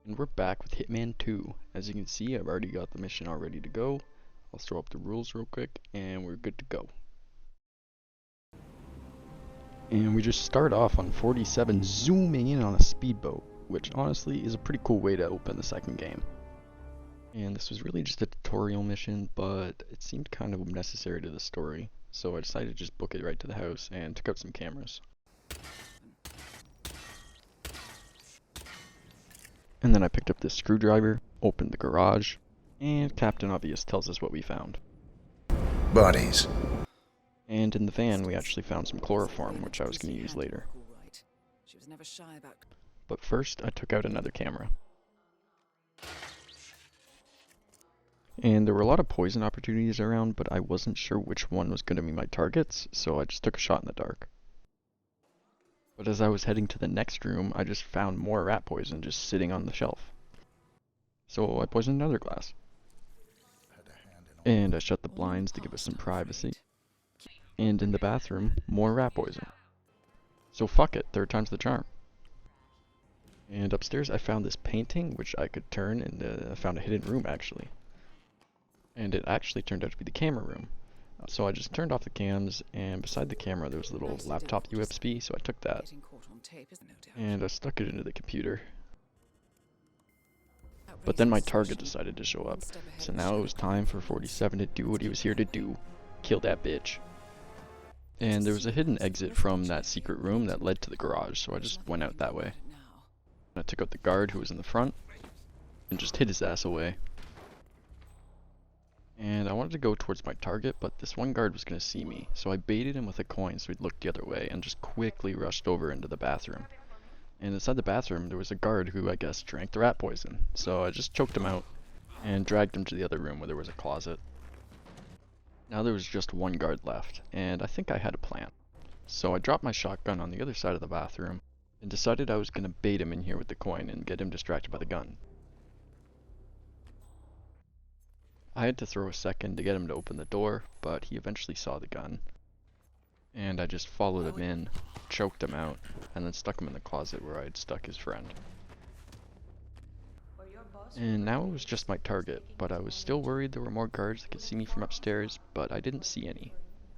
And we're back with Hitman 2. As you can see, I've already got the mission all ready to go. I'll throw up the rules real quick, and we're good to go. And we just start off on 47 zooming in on a speedboat, which honestly is a pretty cool way to open the second game. And this was really just a tutorial mission, but it seemed kind of necessary to the story, so I decided to just book it right to the house and took out some cameras. And then I picked up this screwdriver, opened the garage, and Captain Obvious tells us what we found. Bodies. And in the van we actually found some chloroform, which I was going to use later. But first I took out another camera. And there were a lot of poison opportunities around, but I wasn't sure which one was going to be my targets, so I just took a shot in the dark. But as I was heading to the next room, I just found more rat poison just sitting on the shelf. So I poisoned another glass. And I shut the blinds to give us some privacy. And in the bathroom, more rat poison. So fuck it, third time's the charm. And upstairs I found this painting, which I could turn, and I found a hidden room actually. And it actually turned out to be the camera room. So I just turned off the cams, and beside the camera there was a little laptop USB, so I took that. And I stuck it into the computer. But then my target decided to show up, so now it was time for 47 to do what he was here to do. Kill that bitch. And there was a hidden exit from that secret room that led to the garage, so I just went out that way. I took out the guard who was in the front, and just hit his ass away. And I wanted to go towards my target, but this one guard was going to see me, so I baited him with a coin so he'd look the other way, and just quickly rushed over into the bathroom. And inside the bathroom there was a guard who I guess drank the rat poison, so I just choked him out, and dragged him to the other room where there was a closet. Now there was just one guard left, and I think I had a plan. So I dropped my shotgun on the other side of the bathroom, and decided I was going to bait him in here with the coin and get him distracted by the gun. I had to throw a second to get him to open the door, but he eventually saw the gun. And I just followed him in, choked him out, and then stuck him in the closet where I had stuck his friend. And now it was just my target, but I was still worried there were more guards that could see me from upstairs, but I didn't see any,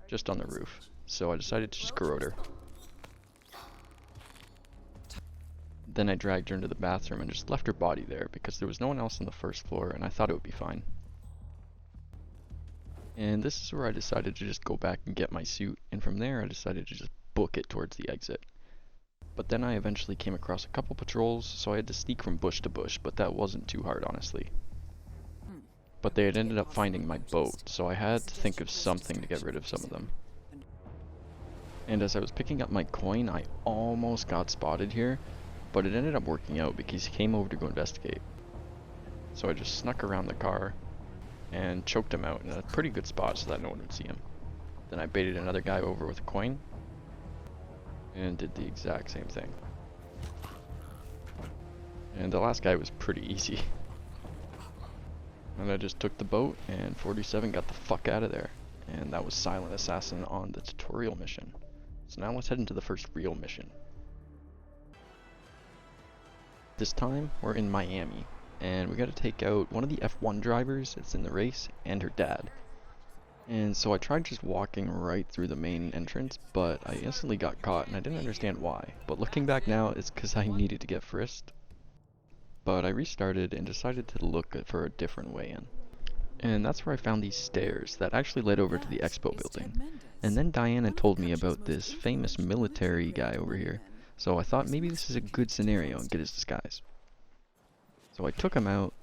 just on the roof, so I decided to just garrote her. Then I dragged her into the bathroom and just left her body there because there was no one else on the first floor and I thought it would be fine. And this is where I decided to just go back and get my suit, and from there I decided to just book it towards the exit. But then I eventually came across a couple patrols, so I had to sneak from bush to bush, but that wasn't too hard honestly. But they had ended up finding my boat, so I had to think of something to get rid of some of them. And as I was picking up my coin, I almost got spotted here, but it ended up working out because he came over to go investigate. So I just snuck around the car and choked him out in a pretty good spot so that no one would see him. Then I baited another guy over with a coin and did the exact same thing. And the last guy was pretty easy. And I just took the boat and 47 got the fuck out of there. And that was Silent Assassin on the tutorial mission. So now let's head into the first real mission. This time we're in Miami, and we gotta take out one of the F1 drivers that's in the race and her dad. And so I tried just walking right through the main entrance, but I instantly got caught and I didn't understand why. But looking back now, it's because I needed to get frisked. But I restarted and decided to look for a different way in. And that's where I found these stairs that actually led over to the expo building. And then Diana told me about this famous military guy over here. So I thought maybe this is a good scenario and get his disguise. So I took him out,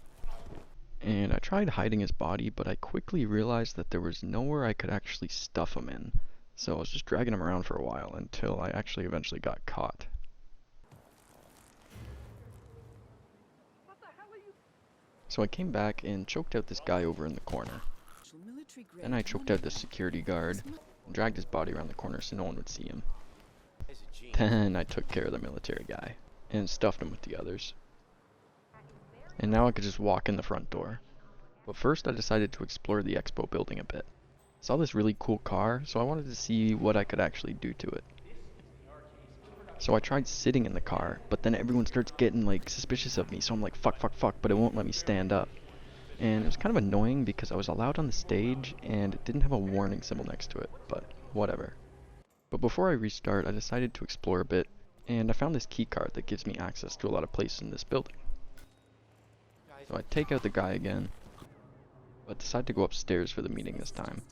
and I tried hiding his body, but I quickly realized that there was nowhere I could actually stuff him in. So I was just dragging him around for a while until I actually eventually got caught. So I came back and choked out this guy over in the corner. Then I choked out the security guard and dragged his body around the corner so no one would see him. Then I took care of the military guy and stuffed him with the others. And now I could just walk in the front door. But first I decided to explore the expo building a bit. I saw this really cool car, so I wanted to see what I could actually do to it. So I tried sitting in the car, but then everyone starts getting like suspicious of me, so I'm like fuck fuck fuck, but it won't let me stand up. And it was kind of annoying because I was allowed on the stage and it didn't have a warning symbol next to it, but whatever. But before I restart, I decided to explore a bit, and I found this key card that gives me access to a lot of places in this building. So I take out the guy again, but decide to go upstairs for the meeting this time.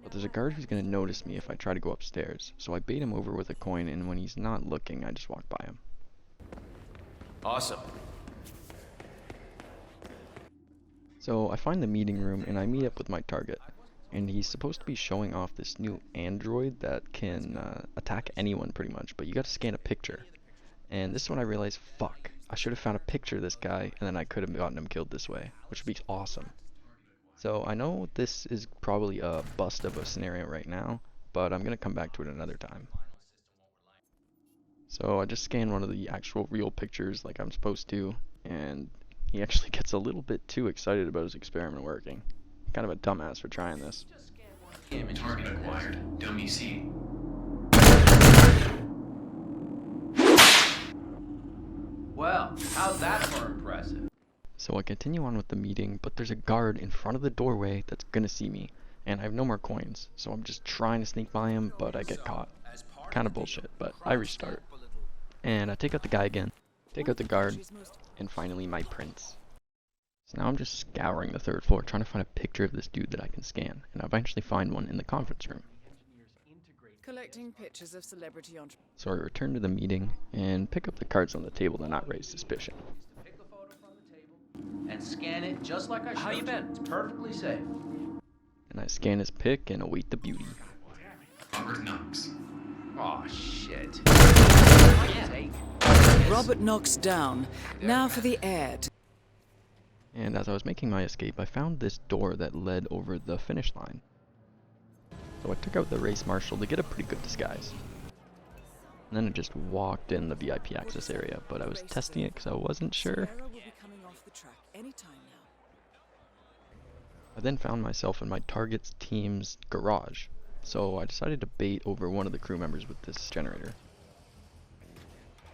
But there's a guard who's going to notice me if I try to go upstairs, so I bait him over with a coin, and when he's not looking, I just walk by him. Awesome. So I find the meeting room and I meet up with my target, and he's supposed to be showing off this new android that can attack anyone pretty much, but you gotta scan a picture. And this is when I realized, fuck, I should have found a picture of this guy and then I could have gotten him killed this way, which would be awesome. So I know this is probably a bust of a scenario right now, but I'm gonna come back to it another time. So I just scanned one of the actual real pictures like I'm supposed to, and he actually gets a little bit too excited about his experiment working. Kind of a dumbass for trying this. Target acquired. Dummy C. Well, how's that for impressive? So I continue on with the meeting, but there's a guard in front of the doorway that's gonna see me, and I have no more coins, so I'm just trying to sneak by him, but I get caught. Kind of bullshit, but I restart. And I take out the guy again, take out the guard, and finally my prince. So now I'm just scouring the third floor trying to find a picture of this dude that I can scan, and I eventually find one in the conference room. Collecting pictures of celebrity entrepreneurs. So I return to the meeting and pick up the cards on the table to not raise suspicion. Pick the photo from the table and scan it just like I showed you. How you been? It's perfectly safe. And I scan his pic and await the beauty. Robert Knox. Oh shit. Robert Knox down. Now for the ad. And as I was making my escape, I found this door that led over the finish line. So I took out the race marshal to get a pretty good disguise. And then I just walked in the VIP access area, but I was testing it because I wasn't sure. I then found myself in my target's team's garage, so I decided to bait over one of the crew members with this generator.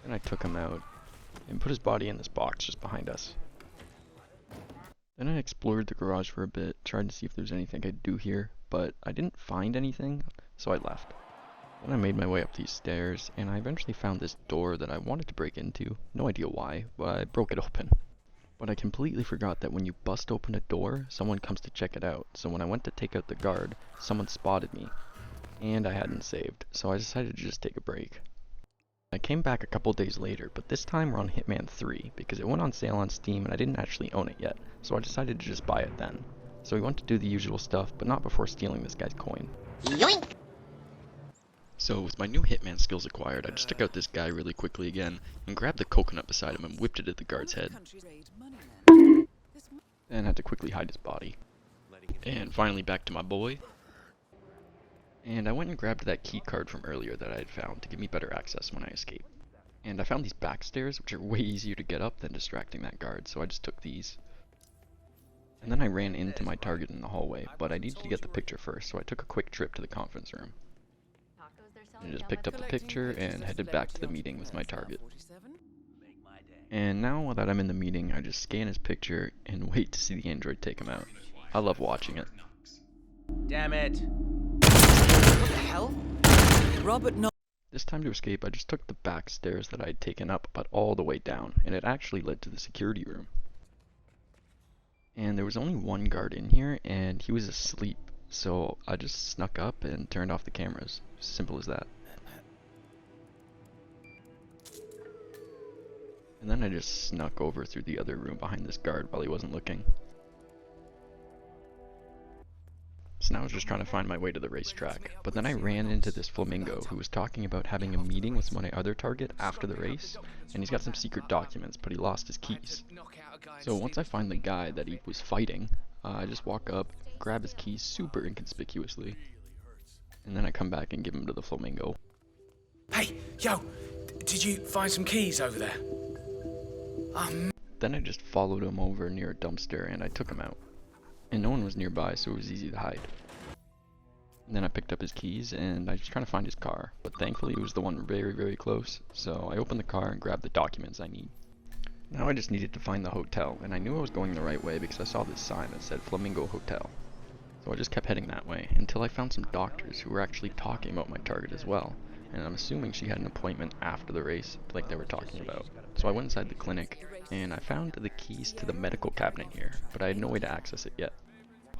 Then I took him out and put his body in this box just behind us. Then I explored the garage for a bit, tried to see if there was anything I could do here, but I didn't find anything, so I left. Then I made my way up these stairs, and I eventually found this door that I wanted to break into. No idea why, but I broke it open. But I completely forgot that when you bust open a door, someone comes to check it out, so when I went to take out the guard, someone spotted me. And I hadn't saved, so I decided to just take a break. I came back a couple days later, but this time we're on Hitman 3, because it went on sale on Steam and I didn't actually own it yet, so I decided to just buy it then. So we went to do the usual stuff, but not before stealing this guy's coin. Yoink! So with my new Hitman skills acquired, I just took out this guy really quickly again, and grabbed the coconut beside him and whipped it at the guard's head. Then had to quickly hide his body. And finally back to my boy. And I went and grabbed that key card from earlier that I had found to give me better access when I escaped. And I found these back stairs, which are way easier to get up than distracting that guard, so I just took these. And then I ran into my target in the hallway, but I needed to get the picture first, so I took a quick trip to the conference room. And I just picked up the picture and headed back to the meeting with my target. And now that I'm in the meeting, I just scan his picture and wait to see the android take him out. I love watching it. Damn it. What the hell? Robert Knox. This time to escape, I just took the back stairs that I had taken up, but all the way down, and it actually led to the security room. And there was only one guard in here, and he was asleep, so I just snuck up and turned off the cameras. Simple as that. And then I just snuck over through the other room behind this guard while he wasn't looking. So now I was just trying to find my way to the racetrack, but then I ran into this flamingo who was talking about having a meeting with my other target after the race, and he's got some secret documents, but he lost his keys. So once I find the guy that he was fighting, I just walk up, grab his keys super inconspicuously, and then I come back and give them to the flamingo. Hey, yo, did you find some keys over there? Then I just followed him over near a dumpster and I took him out. And no one was nearby, so it was easy to hide. And then I picked up his keys and I was trying to find his car, but thankfully it was the one very, very close, so I opened the car and grabbed the documents I need. Now I just needed to find the hotel, and I knew I was going the right way because I saw this sign that said Flamingo Hotel. So I just kept heading that way until I found some doctors who were actually talking about my target as well, and I'm assuming she had an appointment after the race, like they were talking about. So I went inside the clinic, and I found the keys to the medical cabinet here, but I had no way to access it yet.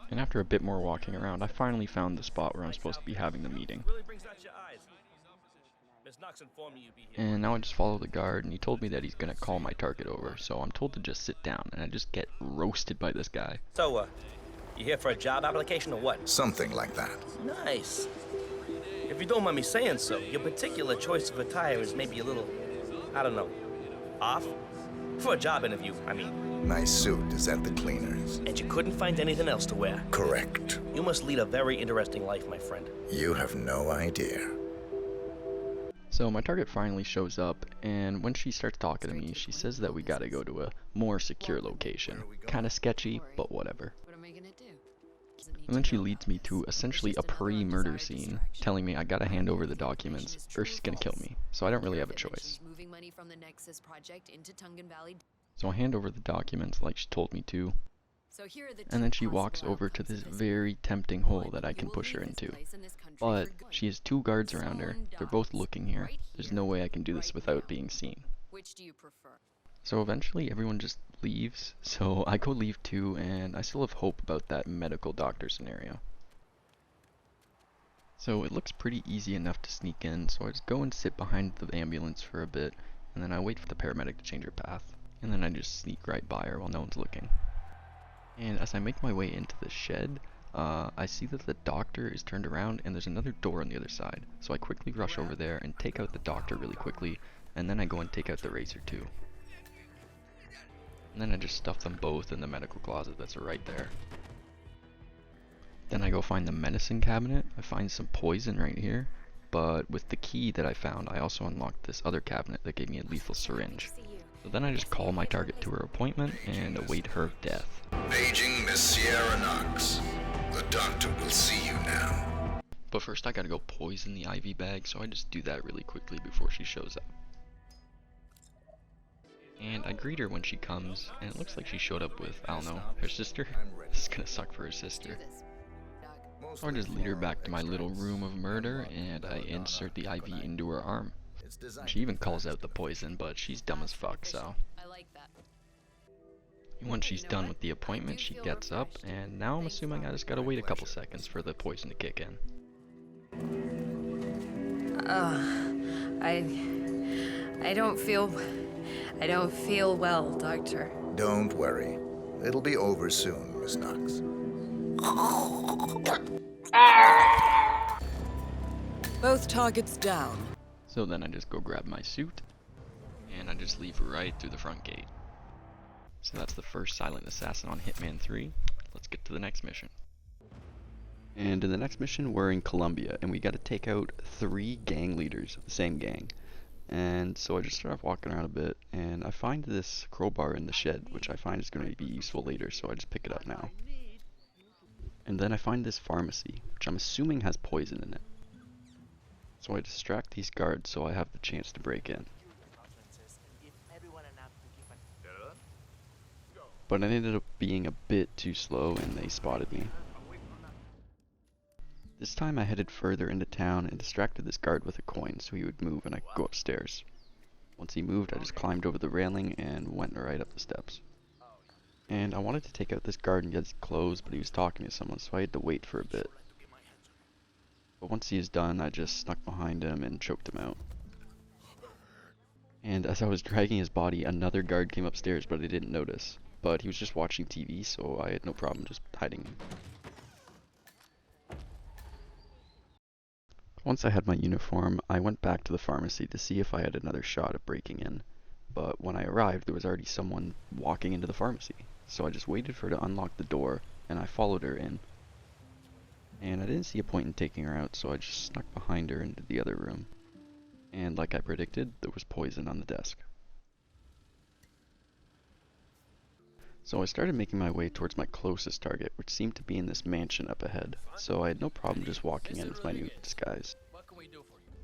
And after a bit more walking around, I finally found the spot where I'm supposed to be having the meeting. And now I just follow the guard, and he told me that he's gonna call my target over, so I'm told to just sit down, and I just get roasted by this guy. So, you here for a job application or what? Something like that. Nice. If you don't mind me saying so, your particular choice of attire is maybe a little, I don't know, off? For a job interview, I mean. My suit is at the cleaners. And you couldn't find anything else to wear? Correct. You must lead a very interesting life, my friend. You have no idea. So my target finally shows up, and when she starts talking to me, she says that we gotta go to a more secure location. Kinda sketchy, but whatever. And then she leads me to essentially a pre-murder scene, telling me I gotta hand over the documents, or she's gonna kill me. So I don't really have a choice. So I hand over the documents like she told me to, and then she walks over to this very tempting hole that I can push her into. But she has two guards around her, they're both looking here. There's no way I can do this without being seen. So eventually everyone just leaves, so I go leave too, and I still have hope about that medical doctor scenario. So it looks pretty easy enough to sneak in, so I just go and sit behind the ambulance for a bit, and then I wait for the paramedic to change her path, and then I just sneak right by her while no one's looking. And as I make my way into the shed, I see that the doctor is turned around and there's another door on the other side, so I quickly rush over there and take out the doctor really quickly, and then I go and take out the racer too. And then I just stuff them both in the medical closet that's right there. Then I go find the medicine cabinet. I find some poison right here, but with the key that I found, I also unlocked this other cabinet that gave me a lethal syringe. So then I just call my target to her appointment and await her death. Paging Miss Sierra Knox. The doctor will see you now. But first I gotta go poison the IV bag, so I just do that really quickly before she shows up. And I greet her when she comes, and it looks like she showed up with, I don't know, her sister? This is gonna suck for her sister. So I just lead her back to my little room of murder, and I insert the IV into her arm. She even calls out the poison, but she's dumb as fuck, so. Once she's done with the appointment, she gets up, and now I'm assuming I just gotta wait a couple seconds for the poison to kick in. I don't feel well, Doctor. Don't worry. It'll be over soon, Miss Knox. Both targets down. So then I just go grab my suit, and I just leave right through the front gate. So that's the first silent assassin on Hitman 3. Let's get to the next mission. And in the next mission, we're in Colombia, and we gotta take out 3 gang leaders of the same gang. And so I just start off walking around a bit, and I find this crowbar in the shed, which I find is going to be useful later, so I just pick it up now. And then I find this pharmacy, which I'm assuming has poison in it. So I distract these guards so I have the chance to break in. But I ended up being a bit too slow, and they spotted me. This time I headed further into town and distracted this guard with a coin so he would move and I could go upstairs. Once he moved, I just climbed over the railing and went right up the steps. And I wanted to take out this guard and get his clothes, but he was talking to someone, so I had to wait for a bit. But once he was done, I just snuck behind him and choked him out. And as I was dragging his body, another guard came upstairs, but I didn't notice. But he was just watching TV, so I had no problem just hiding him. Once I had my uniform, I went back to the pharmacy to see if I had another shot at breaking in. But when I arrived, there was already someone walking into the pharmacy. So I just waited for her to unlock the door, and I followed her in. And I didn't see a point in taking her out, so I just snuck behind her into the other room. And like I predicted, there was poison on the desk. So I started making my way towards my closest target, which seemed to be in this mansion up ahead, so I had no problem just walking in with my new disguise.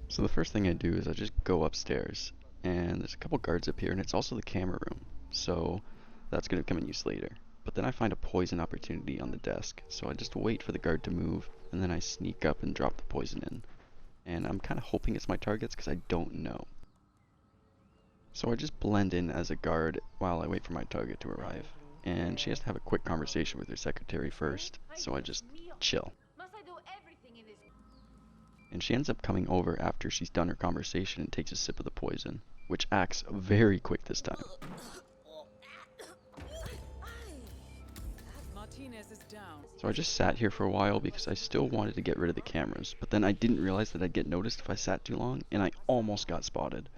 So the first thing I do is I just go upstairs, and there's a couple guards up here, and it's also the camera room, so that's going to come in use later. But then I find a poison opportunity on the desk, so I just wait for the guard to move, and then I sneak up and drop the poison in. And I'm kind of hoping it's my targets because I don't know. So I just blend in as a guard while I wait for my target to arrive. And she has to have a quick conversation with her secretary first, so I just chill. And she ends up coming over after she's done her conversation and takes a sip of the poison, which acts very quick this time. Martinez is down. So I just sat here for a while because I still wanted to get rid of the cameras, but then I didn't realize that I'd get noticed if I sat too long, and I almost got spotted.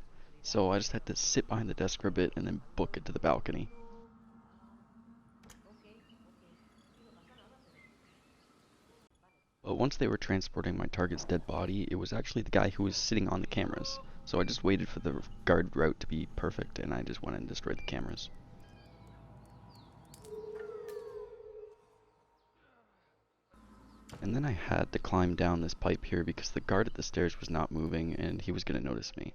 So I just had to sit behind the desk for a bit and then book it to the balcony. But once they were transporting my target's dead body, it was actually the guy who was sitting on the cameras. So I just waited for the guard route to be perfect, and I just went and destroyed the cameras. And then I had to climb down this pipe here because the guard at the stairs was not moving and he was going to notice me.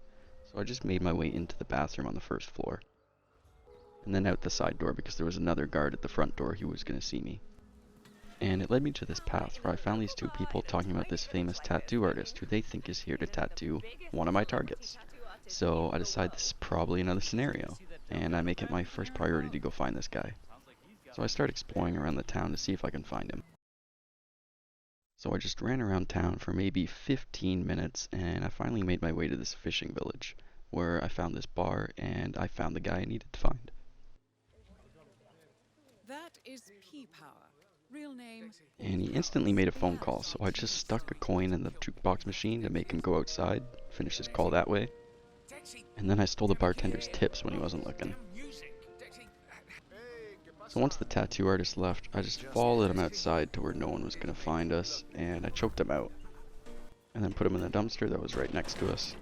So I just made my way into the bathroom on the first floor. And then out the side door because there was another guard at the front door who was going to see me. And it led me to this path where I found these two people talking about this famous tattoo artist who they think is here to tattoo one of my targets. So I decide this is probably another scenario, and I make it my first priority to go find this guy. So I start exploring around the town to see if I can find him. So I just ran around town for maybe 15 minutes, and I finally made my way to this fishing village, where I found this bar, and I found the guy I needed to find. That is P-Power. Real name. And he instantly made a phone call, so I just stuck a coin in the jukebox machine to make him go outside, finish his call that way. And then I stole the bartender's tips when he wasn't looking. So once the tattoo artist left, I just followed him outside to where no one was going to find us, and I choked him out. And then put him in the dumpster that was right next to us.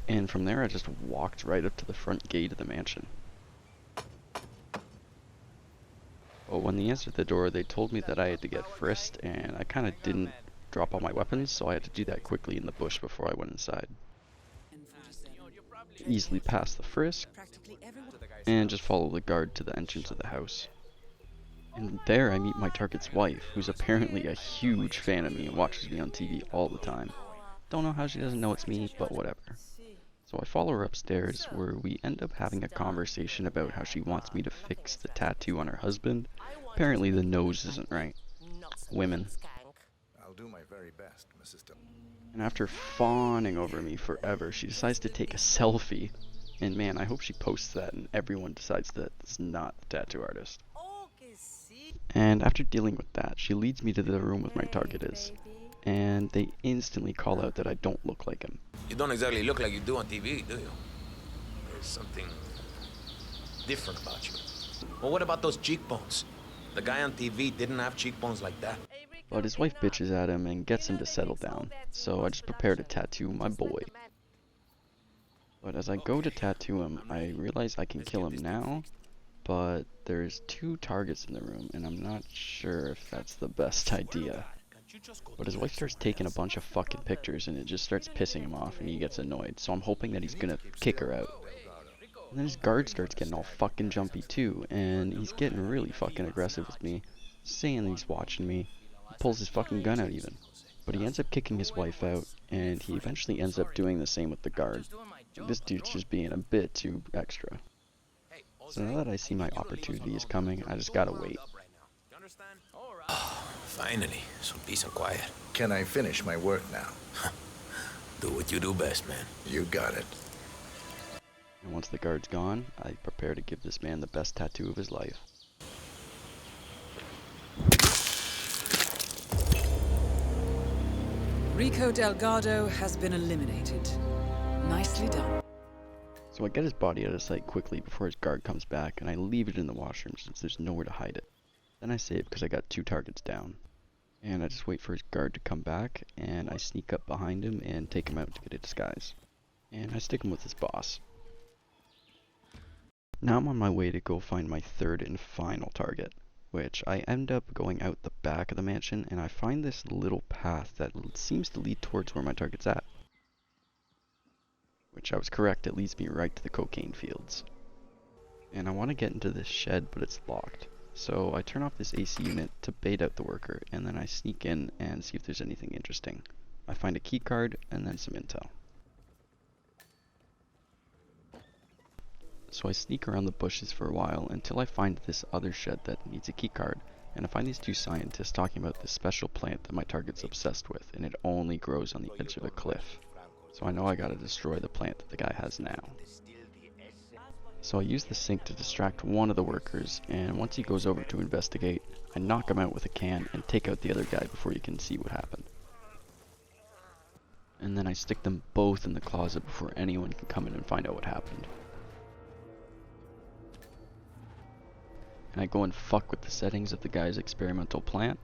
And from there I just walked right up to the front gate of the mansion. Well, when they answered the door, they told me that I had to get frisked, and I kind of didn't drop all my weapons, so I had to do that quickly in the bush before I went inside. Easily passed the frisk, and just follow the guard to the entrance of the house. And there I meet my target's wife, who's apparently a huge fan of me and watches me on TV all the time. Don't know how she doesn't know it's me, but whatever. So I follow her upstairs, where we end up having a conversation about how she wants me to fix the tattoo on her husband. Apparently the nose isn't right. Women. I'll do my very best, Mrs. And after fawning over me forever, she decides to take a selfie. And man, I hope she posts that and everyone decides that it's not the tattoo artist. And after dealing with that, she leads me to the room where my target is. And they instantly call out that I don't look like him. You don't exactly look like you do on TV, do you? There's something different about you. Well, what about those cheekbones? The guy on TV didn't have cheekbones like that. But his wife bitches at him and gets him to settle down, so I just prepare to tattoo my boy. But as I go to tattoo him, I realize I can kill him now, but there's two targets in the room, and I'm not sure if that's the best idea. But his wife starts taking a bunch of fucking pictures, and it just starts pissing him off, and he gets annoyed, so I'm hoping that he's gonna kick her out. And then his guard starts getting all fucking jumpy too, and he's getting really fucking aggressive with me, saying he's watching me. He pulls his fucking gun out even. But he ends up kicking his wife out, and he eventually ends up doing the same with the guard. This dude's just being a bit too extra. So now that I see my opportunity is coming, I just gotta wait. Finally, some peace and quiet. Can I finish my work now? Do what you do best, man. You got it. And once the guard's gone, I prepare to give this man the best tattoo of his life. Rico Delgado has been eliminated. Nicely done. So I get his body out of sight quickly before his guard comes back, and I leave it in the washroom since there's nowhere to hide it. Then I save because I got two targets down. And I just wait for his guard to come back, and I sneak up behind him and take him out to get a disguise. And I stick him with his boss. Now I'm on my way to go find my third and final target, which I end up going out the back of the mansion, and I find this little path that seems to lead towards where my target's at. Which I was correct, it leads me right to the cocaine fields. And I want to get into this shed, but it's locked. So I turn off this AC unit to bait out the worker, and then I sneak in and see if there's anything interesting. I find a key card and then some intel. So I sneak around the bushes for a while until I find this other shed that needs a key card, and I find these two scientists talking about this special plant that my target's obsessed with, and it only grows on the edge of a cliff. So I know I gotta destroy the plant that the guy has now. So I use the sink to distract one of the workers, and once he goes over to investigate, I knock him out with a can and take out the other guy before you can see what happened. And then I stick them both in the closet before anyone can come in and find out what happened. And I go and fuck with the settings of the guy's experimental plant.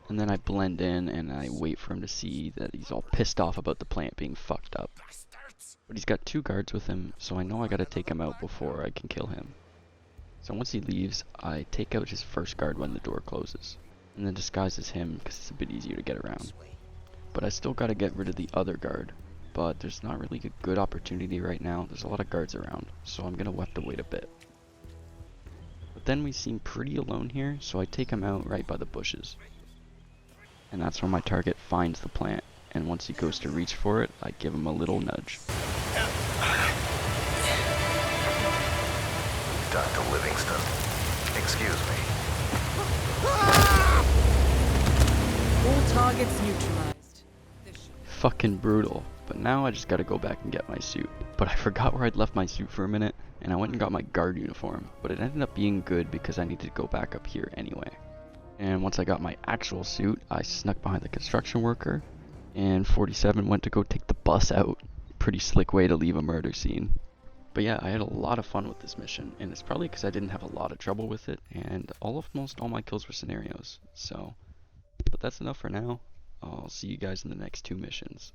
And then I blend in and I wait for him to see that he's all pissed off about the plant being fucked up. But he's got two guards with him, so I know I gotta take him out before I can kill him. So once he leaves, I take out his first guard when the door closes, and then disguise as him because it's a bit easier to get around. But I still gotta get rid of the other guard, but there's not really a good opportunity right now. There's a lot of guards around, so I'm gonna have to wait a bit. But then we seem pretty alone here, so I take him out right by the bushes. And that's where my target finds the plant, and once he goes to reach for it, I give him a little nudge. Dr. Livingston, excuse me. All targets neutralized. Fucking brutal. But now I just gotta go back and get my suit. But I forgot where I'd left my suit for a minute, and I went and got my guard uniform, but it ended up being good because I needed to go back up here anyway. And once I got my actual suit, I snuck behind the construction worker, and 47 went to go take the bus out. Pretty slick way to leave a murder scene. But yeah, I had a lot of fun with this mission, and it's probably because I didn't have a lot of trouble with it, and almost all my kills were scenarios. So, but that's enough for now. I'll see you guys in the next 2 missions.